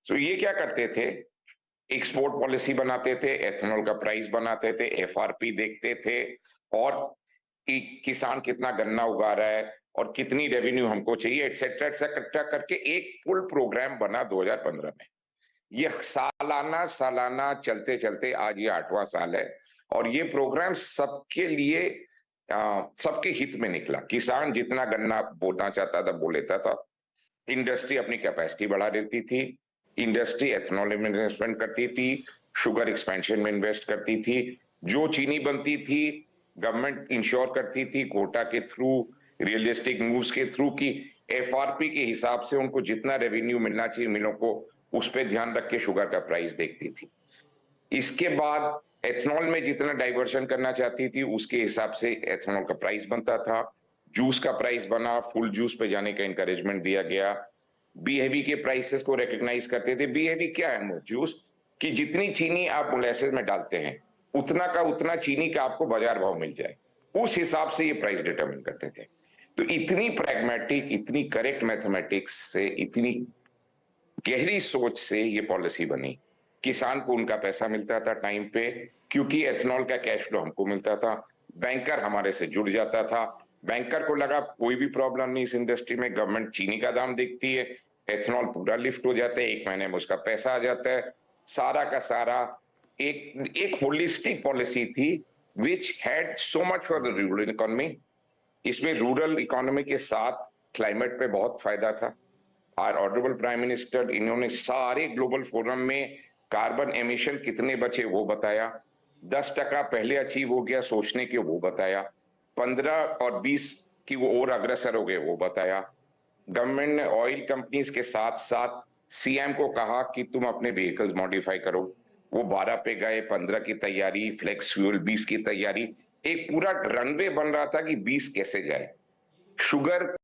तो ये क्या करते थे, एक्सपोर्ट पॉलिसी बनाते थे, एथेनॉल का प्राइस बनाते थे, एफआरपी देखते थे, और किसान कितना गन्ना उगा रहा है और कितनी रेवेन्यू हमको चाहिए, एटसेट्रा एटसेट्रा करके एक फुल प्रोग्राम बना 2015 में। ये सालाना सालाना चलते चलते आज ये 8वां साल है, और ये प्रोग्राम सबके लिए सबके हित में निकला। किसान जितना गन्ना बोना चाहता था बो लेता था, इंडस्ट्री अपनी कैपेसिटी बढ़ा देती थी, इंडस्ट्री एथेनॉल में इन्वेस्टमेंट करती थी, शुगर एक्सपेंशन में इन्वेस्ट करती थी, जो चीनी बनती थी गवर्नमेंट इंश्योर करती थी कोटा के थ्रू, रियलिस्टिक मूव्स के थ्रू, की एफआरपी के हिसाब से उनको जितना रेवेन्यू मिलना चाहिए मिलों को, उस पर ध्यान रख के शुगर का प्राइस देखती थी। इसके बाद एथेनॉल में जितना डाइवर्शन करना चाहती थी उसके हिसाब से एथेनॉल का प्राइस बनता था, जूस का प्राइस बना, फुल जूस पे जाने का इंकरेजमेंट दिया गया, बीएवी के प्राइसेस को रिकॉग्नाइज करते थे। बीएवी क्या है, जूस की जितनी चीनी आप मोलेसेस में डालते हैं उतना का उतना चीनी का आपको बाजार भाव मिल जाए, उस हिसाब से ये प्राइस डिटरमिन करते थे। तो इतनी प्रैग्मेटिक, इतनी करेक्ट मैथमेटिक्स से, इतनी गहरी सोच से ये पॉलिसी बनी। किसान को उनका पैसा मिलता था टाइम पे, क्योंकि एथेनॉल का कैश फ्लो हमको मिलता था, बैंकर हमारे से जुड़ जाता था, बैंकर को लगा कोई भी प्रॉब्लम नहीं इस इंडस्ट्री में, गवर्नमेंट चीनी का दाम देखती है, एथेनॉल पूरा लिफ्ट हो जाता है, 1 महीने में उसका पैसा आ जाता है, सारा का सारा एक एक होलिस्टिक पॉलिसी थी which had so much for the rural economy. इसमें रूरल इकोनॉमी के साथ क्लाइमेट पे बहुत फायदा था। आर ऑनरेबल प्राइम मिनिस्टर, इन्होंने सारे ग्लोबल फोरम में कार्बन एमिशन कितने बचे वो बताया, 10% पहले अचीव हो गया सोचने के वो बताया, 15 और 20 की वो और अग्रसर हो गए वो बताया। गवर्नमेंट ने ऑयल कंपनीज के साथ साथ सीएम को कहा कि तुम अपने व्हीकल्स मॉडिफाई करो, वो 12 पे गए, 15 की तैयारी, फ्लेक्स फ्यूल 20 की तैयारी, एक पूरा रनवे बन रहा था कि 20 कैसे जाए। शुगर